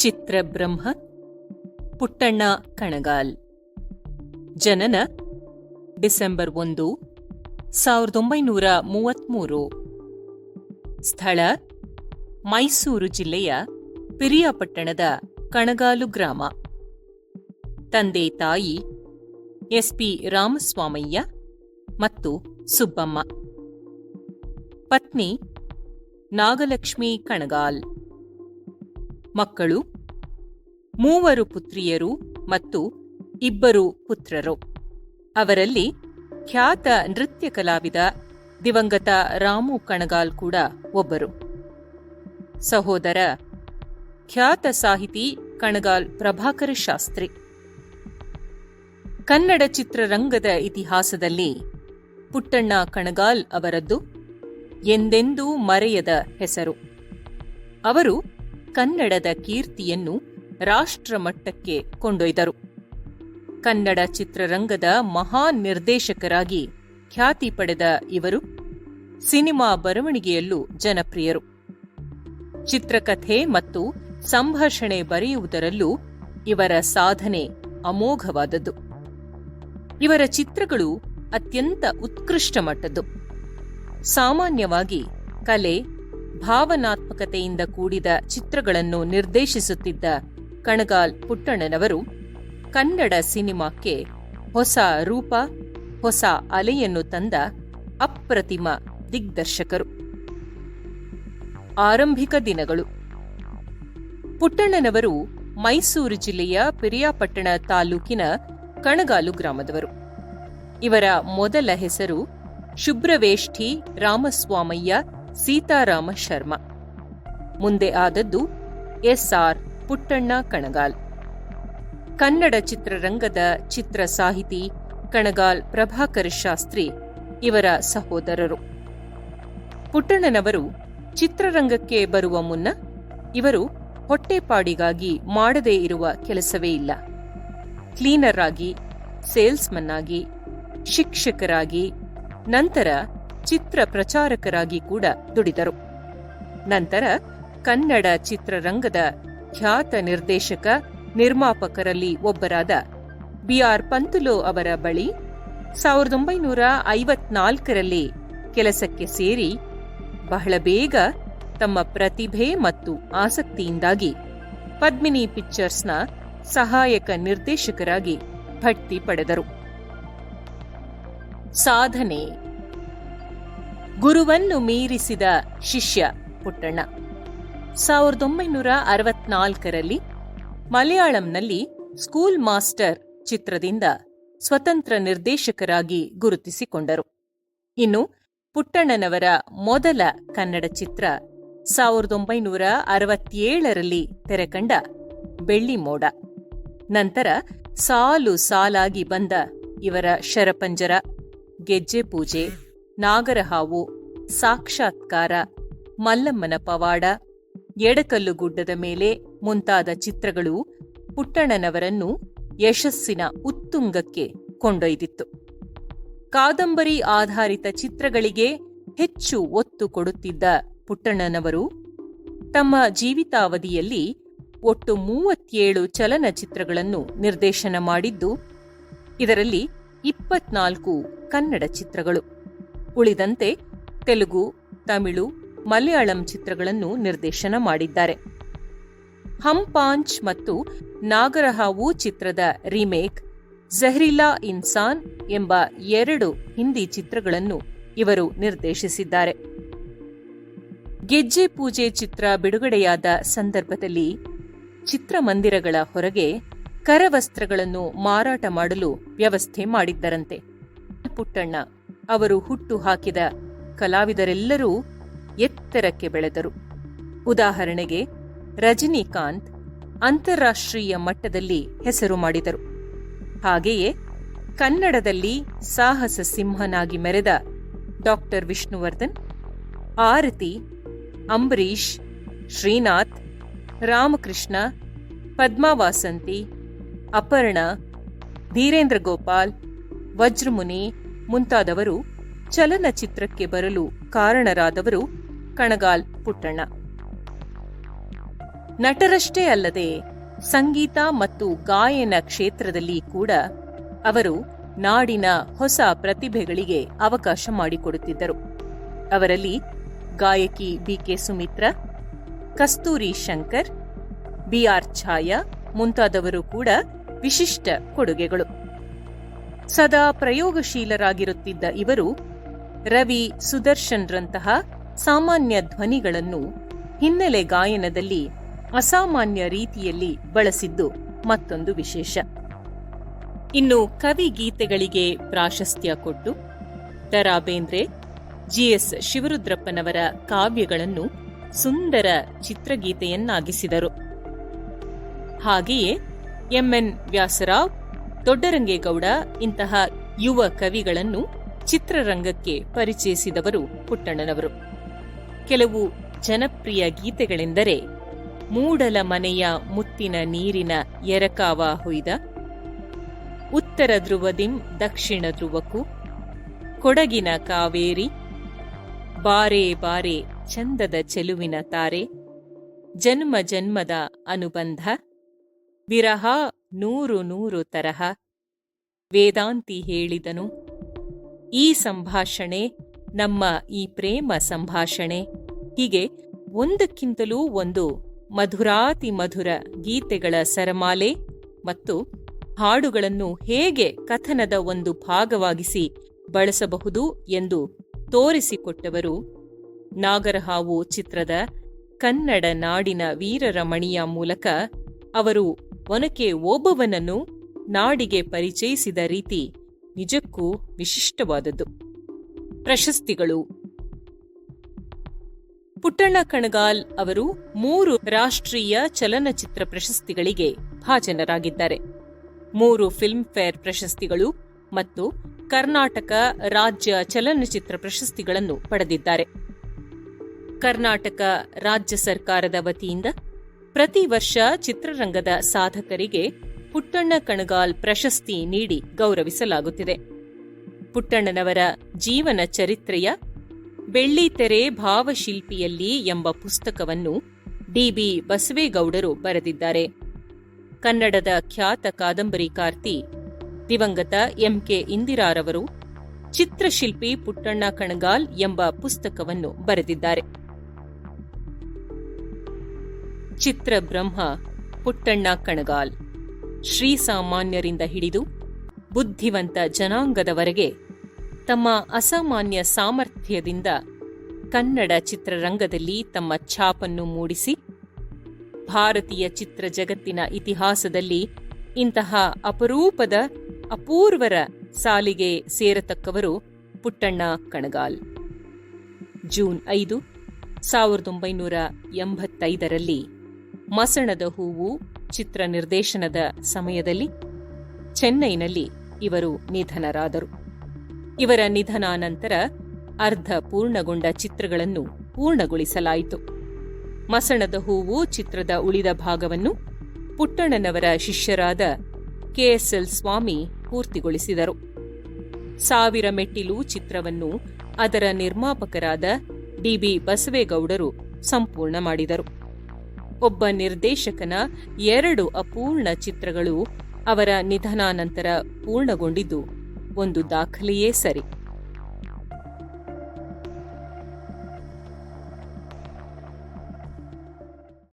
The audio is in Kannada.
ಚಿತ್ರಬ್ರಹ್ಮ ಪುಟ್ಟಣ್ಣ ಕಣಗಾಲ್. ಜನನ ಡಿಸೆಂಬರ್ 1, 1933. ಸ್ಥಳ ಮೈಸೂರು ಜಿಲ್ಲೆಯ ಪಿರಿಯಾಪಟ್ಟಣದ ಕಣಗಾಲು ಗ್ರಾಮ. ತಂದೆ ತಾಯಿ ಎಸ್.ಪಿ. ರಾಮಸ್ವಾಮಯ್ಯ ಮತ್ತು ಸುಬ್ಬಮ್ಮ. ಪತ್ನಿ ನಾಗಲಕ್ಷ್ಮಿ ಕಣಗಾಲ್. ಮಕ್ಕಳು 3 ಪುತ್ರಿಯರು ಮತ್ತು 2 ಪುತ್ರರು. ಅವರಲ್ಲಿ ಖ್ಯಾತ ನೃತ್ಯ ಕಲಾವಿದ ದಿವಂಗತ ರಾಮು ಕಣಗಾಲ್ ಕೂಡ ಒಬ್ಬರು. ಸಹೋದರ ಖ್ಯಾತ ಸಾಹಿತಿ ಕಣಗಾಲ್ ಪ್ರಭಾಕರ ಶಾಸ್ತ್ರಿ. ಕನ್ನಡ ಚಿತ್ರರಂಗದ ಇತಿಹಾಸದಲ್ಲಿ ಪುಟ್ಟಣ್ಣ ಕಣಗಾಲ್ ಅವರದ್ದು ಎಂದೆಂದೂ ಮರೆಯದ ಹೆಸರು. ಅವರು ಕನ್ನಡದ ಕೀರ್ತಿಯನ್ನು ರಾಷ್ಟ್ರಮಟ್ಟಕ್ಕೆ ಕೊಂಡೊಯ್ದರು. ಕನ್ನಡ ಚಿತ್ರರಂಗದ ಮಹಾನ್ ನಿರ್ದೇಶಕರಾಗಿ ಖ್ಯಾತಿ ಪಡೆದ ಇವರು ಸಿನಿಮಾ ಬರವಣಿಗೆಯಲ್ಲೂ ಜನಪ್ರಿಯರು. ಚಿತ್ರಕಥೆ ಮತ್ತು ಸಂಭಾಷಣೆ ಬರೆಯುವುದರಲ್ಲೂ ಇವರ ಸಾಧನೆ ಅಮೋಘವಾದದ್ದು. ಇವರ ಚಿತ್ರಗಳು ಅತ್ಯಂತ ಉತ್ಕೃಷ್ಟ ಮಟ್ಟದ್ದು. ಸಾಮಾನ್ಯವಾಗಿ ಕಲೆ, ಭಾವನಾತ್ಮಕತೆಯಿಂದ ಕೂಡಿದ ಚಿತ್ರಗಳನ್ನು ನಿರ್ದೇಶಿಸುತ್ತಿದ್ದ ಕಣಗಾಲ್ ಪುಟ್ಟಣ್ಣನವರು ಕನ್ನಡ ಸಿನಿಮಾಕ್ಕೆ ಹೊಸ ರೂಪ, ಹೊಸ ಅಲೆಯನ್ನು ತಂದ ಅಪ್ರತಿಮ ದಿಗ್ದರ್ಶಕರು. ಆರಂಭಿಕ ದಿನಗಳು. ಪುಟ್ಟಣ್ಣನವರು ಮೈಸೂರು ಜಿಲ್ಲೆಯ ಪಿರಿಯಾಪಟ್ಟಣ ತಾಲೂಕಿನ ಕಣಗಾಲು ಗ್ರಾಮದವರು. ಇವರ ಮೊದಲ ಹೆಸರು ಶುಭ್ರವೇಷ್ಠಿ ರಾಮಸ್ವಾಮಯ್ಯ ಸೀತಾರಾಮ ಶರ್ಮ. ಮುಂದೆ ಆದದ್ದು ಎಸ್.ಆರ್. ಪುಟ್ಟಣ್ಣ ಕಣಗಾಲ್. ಕನ್ನಡ ಚಿತ್ರರಂಗದ ಚಿತ್ರ ಸಾಹಿತಿ ಕಣಗಾಲ್ ಪ್ರಭಾಕರ ಶಾಸ್ತ್ರಿ ಇವರ ಸಹೋದರರು. ಪುಟ್ಟಣ್ಣನವರು ಚಿತ್ರರಂಗಕ್ಕೆ ಬರುವ ಮುನ್ನ ಇವರು ಹೊಟ್ಟೆಪಾಡಿಗಾಗಿ ಮಾಡದೇ ಇರುವ ಕೆಲಸವೇ ಇಲ್ಲ. ಕ್ಲೀನರ್ ಆಗಿ, ಸೇಲ್ಸ್ಮನ್ ಆಗಿ, ಶಿಕ್ಷಕರಾಗಿ, ನಂತರ ಚಿತ್ರ ಪ್ರಚಾರಕರಾಗಿ ಕೂಡ ದುಡಿದರು. ನಂತರ ಕನ್ನಡ ಚಿತ್ರರಂಗದ ಖ್ಯಾತ ನಿರ್ದೇಶಕ, ನಿರ್ಮಾಪಕರಲ್ಲಿ ಒಬ್ಬರಾದ ಬಿ.ಆರ್. ಪಂತುಲು ಅವರ ಬಳಿ 1954ರಲ್ಲಿ ಕೆಲಸಕ್ಕೆ ಸೇರಿ ಬಹಳ ಬೇಗ ತಮ್ಮ ಪ್ರತಿಭೆ ಮತ್ತು ಆಸಕ್ತಿಯಿಂದಾಗಿ ಪದ್ಮಿನಿ ಪಿಕ್ಚರ್ಸ್ನ ಸಹಾಯಕ ನಿರ್ದೇಶಕರಾಗಿ ಬಡ್ತಿ ಪಡೆದರು. ಸಾಧನೆ. ಗುರುವನ್ನು ಮೀರಿಸಿದ ಶಿಷ್ಯ ಪುಟ್ಟಣ್ಣ. 1964ರಲ್ಲಿ ಮಲಯಾಳಂನಲ್ಲಿ ಸ್ಕೂಲ್ ಮಾಸ್ಟರ್ ಚಿತ್ರದಿಂದ ಸ್ವತಂತ್ರ ನಿರ್ದೇಶಕರಾಗಿ ಗುರುತಿಸಿಕೊಂಡರು. ಇನ್ನು ಪುಟ್ಟಣ್ಣನವರ ಮೊದಲ ಕನ್ನಡ ಚಿತ್ರ 1967ರಲ್ಲಿ ತೆರೆಕಂಡ ಬೆಳ್ಳಿಮೋಡ. ನಂತರ ಸಾಲು ಸಾಲಾಗಿ ಬಂದ ಇವರ ಶರಪಂಜರ, ಗೆಜ್ಜೆ ಪೂಜೆ, ನಾಗರಹಾವು, ಸಾಕ್ಷಾತ್ಕಾರ, ಮಲ್ಲಮ್ಮನ ಪವಾಡ, ಎಡಕಲ್ಲು ಗುಡ್ಡದ ಮೇಲೆ ಮುಂತಾದ ಚಿತ್ರಗಳು ಪುಟ್ಟಣ್ಣನವರನ್ನು ಯಶಸ್ಸಿನ ಉತ್ತುಂಗಕ್ಕೆ ಕೊಂಡೊಯ್ದಿತ್ತು. ಕಾದಂಬರಿ ಆಧಾರಿತ ಚಿತ್ರಗಳಿಗೆ ಹೆಚ್ಚು ಒತ್ತು ಕೊಡುತ್ತಿದ್ದ ಪುಟ್ಟಣ್ಣನವರು ತಮ್ಮ ಜೀವಿತಾವಧಿಯಲ್ಲಿ ಒಟ್ಟು 37 ಚಲನಚಿತ್ರಗಳನ್ನು ನಿರ್ದೇಶನ ಮಾಡಿದ್ದು, ಇದರಲ್ಲಿ 24 ಕನ್ನಡ ಚಿತ್ರಗಳು. ಉಳಿದಂತೆ ತೆಲುಗು, ತಮಿಳು, ಮಲಯಾಳಂ ಚಿತ್ರಗಳನ್ನು ನಿರ್ದೇಶನ ಮಾಡಿದ್ದಾರೆ. ಹಮ್ ಪಾಂಚ್ ಮತ್ತು ನಾಗರಹಾವು ಚಿತ್ರದ ರೀಮೇಕ್ ಝಹ್ರಿಲಾ ಇನ್ಸಾನ್ ಎಂಬ 2 ಹಿಂದಿ ಚಿತ್ರಗಳನ್ನು ಇವರು ನಿರ್ದೇಶಿಸಿದ್ದಾರೆ. ಗೆಜ್ಜೆ ಪೂಜೆ ಚಿತ್ರ ಬಿಡುಗಡೆಯಾದ ಸಂದರ್ಭದಲ್ಲಿ ಚಿತ್ರಮಂದಿರಗಳ ಹೊರಗೆ ಕರವಸ್ತ್ರಗಳನ್ನು ಮಾರಾಟ ಮಾಡಲು ವ್ಯವಸ್ಥೆ ಮಾಡಿದ್ದರಂತೆ. ಪುಟ್ಟಣ್ಣ ಅವರು ಹುಟ್ಟು ಹಾಕಿದ ಕಲಾವಿದರೆಲ್ಲರೂ ಎತ್ತರಕ್ಕೆ ಬೆಳೆದರು. ಉದಾಹರಣೆಗೆ ರಜನಿಕಾಂತ್ ಅಂತಾರಾಷ್ಟ್ರೀಯ ಮಟ್ಟದಲ್ಲಿ ಹೆಸರು ಮಾಡಿದರು. ಹಾಗೆಯೇ ಕನ್ನಡದಲ್ಲಿ ಸಾಹಸ ಸಿಂಹನಾಗಿ ಮೆರೆದ ಡಾ. ವಿಷ್ಣುವರ್ಧನ್, ಆರತಿ, ಅಂಬರೀಷ್, ಶ್ರೀನಾಥ್, ರಾಮಕೃಷ್ಣ, ಪದ್ಮಾವಾಸಂತಿ, ಅಪರ್ಣ, ಧೀರೇಂದ್ರ ಗೋಪಾಲ್, ವಜ್ರಮುನಿ ಮುಂತಾದವರು ಚಲನಚಿತ್ರಕ್ಕೆ ಬರಲು ಕಾರಣರಾದವರು ಕಣಗಾಲ್ ಪುಟ್ಟಣ್ಣ. ನಟರಷ್ಟೇ ಅಲ್ಲದೆ ಸಂಗೀತ ಮತ್ತು ಗಾಯನ ಕ್ಷೇತ್ರದಲ್ಲಿ ಕೂಡ ಅವರು ನಾಡಿನ ಹೊಸ ಪ್ರತಿಭೆಗಳಿಗೆ ಅವಕಾಶ ಮಾಡಿಕೊಡುತ್ತಿದ್ದರು. ಅವರಲ್ಲಿ ಗಾಯಕಿ ಬಿ.ಕೆ. ಸುಮಿತ್ರಾ, ಕಸ್ತೂರಿ ಶಂಕರ್, ಬಿ.ಆರ್. ಛಾಯಾ ಮುಂತಾದವರು ಕೂಡ ವಿಶಿಷ್ಟ ಕೊಡುಗೆಗಳು. ಸದಾ ಪ್ರಯೋಗಶೀಲರಾಗಿರುತ್ತಿದ್ದ ಇವರು ರವಿ ಸುದರ್ಶನ್ರಂತಹ ಸಾಮಾನ್ಯ ಧ್ವನಿಗಳನ್ನು ಹಿನ್ನೆಲೆ ಗಾಯನದಲ್ಲಿ ಅಸಾಮಾನ್ಯ ರೀತಿಯಲ್ಲಿ ಬಳಸಿದ್ದು ಮತ್ತೊಂದು ವಿಶೇಷ. ಇನ್ನು ಕವಿ ಗೀತೆಗಳಿಗೆ ಪ್ರಾಶಸ್ತ್ಯ ಕೊಟ್ಟು ದ.ರಾ. ಬೇಂದ್ರೆ, ಜಿ.ಎಸ್. ಶಿವರುದ್ರಪ್ಪನವರ ಕಾವ್ಯಗಳನ್ನು ಸುಂದರ ಚಿತ್ರಗೀತೆಯನ್ನಾಗಿಸಿದರು. ಹಾಗೆಯೇ ಎಂ.ಎನ್. ವ್ಯಾಸರಾವ್, ದೊಡ್ಡರಂಗೇಗೌಡ ಇಂತಹ ಯುವ ಕವಿಗಳನ್ನು ಚಿತ್ರರಂಗಕ್ಕೆ ಪರಿಚಯಿಸಿದವರು ಪುಟ್ಟಣ್ಣನವರು. ಕೆಲವು ಜನಪ್ರಿಯ ಗೀತೆಗಳೆಂದರೆ ಮೂಡಲ ಮನೆಯ ಮುತ್ತಿನ ನೀರಿನ ಎರಕಾವ ಹೊಯ್ದ, ಉತ್ತರ ಧ್ರುವದಿಂ ದಕ್ಷಿಣ ಧ್ರುವಕ್ಕೂ, ಕೊಡಗಿನ ಕಾವೇರಿ, ಬಾರೆ ಬಾರೆ ಚಂದದ ಚೆಲುವಿನ ತಾರೆ, ಜನ್ಮ ಜನ್ಮದ ಅನುಬಂಧ, ವಿರಹ ನೂರು ನೂರು ತರಹ, ವೇದಾಂತಿ ಹೇಳಿದನು, ಈ ಸಂಭಾಷಣೆ ನಮ್ಮ ಈ ಪ್ರೇಮ ಸಂಭಾಷಣೆ, ಹೀಗೆ ಒಂದಕ್ಕಿಂತಲೂ ಒಂದು ಮಧುರಾತಿ ಮಧುರ ಗೀತೆಗಳ ಸರಮಾಲೆ ಮತ್ತು ಹಾಡುಗಳನ್ನು ಹೇಗೆ ಕಥನದ ಒಂದು ಭಾಗವಾಗಿಸಿ ಬಳಸಬಹುದು ಎಂದು ತೋರಿಸಿಕೊಟ್ಟವರು ನಾಗರಹಾವು ಚಿತ್ರದ ಕನ್ನಡ ನಾಡಿನ ವೀರರ ಮಣಿಯ ಮೂಲಕ ಅವರು ಒನಕೆ ಓಬವ್ವನನ್ನು ನಾಡಿಗೆ ಪರಿಚಯಿಸಿದ ರೀತಿ ನಿಜಕ್ಕೂ ವಿಶಿಷ್ಟವಾದದ್ದು. ಪ್ರಶಸ್ತಿಗಳು. ಪುಟ್ಟಣ್ಣ ಕಣಗಾಲ್ ಅವರು 3 ರಾಷ್ಟ್ರೀಯ ಚಲನಚಿತ್ರ ಪ್ರಶಸ್ತಿಗಳಿಗೆ ಭಾಜನರಾಗಿದ್ದಾರೆ. 3 ಫಿಲ್ಮ್ಫೇರ್ ಪ್ರಶಸ್ತಿಗಳು ಮತ್ತು ಕರ್ನಾಟಕ ರಾಜ್ಯ ಚಲನಚಿತ್ರ ಪ್ರಶಸ್ತಿಗಳನ್ನು ಪಡೆದಿದ್ದಾರೆ. ಕರ್ನಾಟಕ ರಾಜ್ಯ ಸರ್ಕಾರದ ವತಿಯಿಂದ ಪ್ರತಿ ವರ್ಷ ಚಿತ್ರರಂಗದ ಸಾಧಕರಿಗೆ ಪುಟ್ಟಣ್ಣ ಕಣಗಾಲ್ ಪ್ರಶಸ್ತಿ ನೀಡಿ ಗೌರವಿಸಲಾಗುತ್ತಿದೆ. ಪುಟ್ಟಣ್ಣನವರ ಜೀವನ ಚರಿತ್ರೆಯ ಬೆಳ್ಳಿತೆರೆ ಭಾವಶಿಲ್ಪಿಯಲ್ಲಿ ಎಂಬ ಪುಸ್ತಕವನ್ನು ಡಿ.ಬಿ. ಬಸವೇಗೌಡರು ಬರೆದಿದ್ದಾರೆ. ಕನ್ನಡದ ಖ್ಯಾತ ಕಾದಂಬರಿಕಾರ್ತಿ ದಿವಂಗತ ಎಂ.ಕೆ. ಇಂದಿರಾರವರು ಚಿತ್ರಶಿಲ್ಪಿ ಪುಟ್ಟಣ್ಣ ಕಣಗಾಲ್ ಎಂಬ ಪುಸ್ತಕವನ್ನು ಬರೆದಿದ್ದಾರೆ. ಚಿತ್ರಬ್ರಹ್ಮ ಪುಟ್ಟಣ್ಣ ಕಣಗಾಲ್ ಶ್ರೀಸಾಮಾನ್ಯರಿಂದ ಹಿಡಿದು ಬುದ್ಧಿವಂತ ಜನಾಂಗದವರೆಗೆ ತಮ್ಮ ಅಸಾಮಾನ್ಯ ಸಾಮರ್ಥ್ಯದಿಂದ ಕನ್ನಡ ಚಿತ್ರರಂಗದಲ್ಲಿ ತಮ್ಮ ಛಾಪನ್ನು ಮೂಡಿಸಿ ಭಾರತೀಯ ಚಿತ್ರ ಜಗತ್ತಿನ ಇತಿಹಾಸದಲ್ಲಿ ಇಂತಹ ಅಪರೂಪದ ಅಪೂರ್ವರ ಸಾಲಿಗೆ ಸೇರತಕ್ಕವರು ಪುಟ್ಟಣ್ಣ ಕಣಗಾಲ್. ಜೂನ್ 5, 1985ರಲ್ಲಿ ಮಸಣದ ಹೂವು ಚಿತ್ರ ನಿರ್ದೇಶನದ ಸಮಯದಲ್ಲಿ ಚೆನ್ನೈನಲ್ಲಿ ಇವರು ನಿಧನರಾದರು. ಇವರ ನಿಧನಾನಂತರ ಅರ್ಧ ಪೂರ್ಣಗೊಂಡ ಚಿತ್ರಗಳನ್ನು ಪೂರ್ಣಗೊಳಿಸಲಾಯಿತು. ಮಸಣದ ಹೂವು ಚಿತ್ರದ ಉಳಿದ ಭಾಗವನ್ನು ಪುಟ್ಟಣ್ಣನವರ ಶಿಷ್ಯರಾದ ಕೆ.ಎಸ್.ಎಲ್. ಸ್ವಾಮಿ ಪೂರ್ತಿಗೊಳಿಸಿದರು. 1000 ಮೆಟ್ಟಿಲು ಚಿತ್ರವನ್ನು ಅದರ ನಿರ್ಮಾಪಕರಾದ ಡಿ.ಬಿ. ಬಸವೇಗೌಡರು ಸಂಪೂರ್ಣ ಮಾಡಿದರು. ಒಬ್ಬ ನಿರ್ದೇಶಕನ 2 ಅಪೂರ್ಣ ಚಿತ್ರಗಳು ಅವರ ನಿಧನಾನಂತರ ಪೂರ್ಣಗೊಂಡಿದ್ದು ಒಂದು ದಾಖಲೆಯೇ ಸರಿ.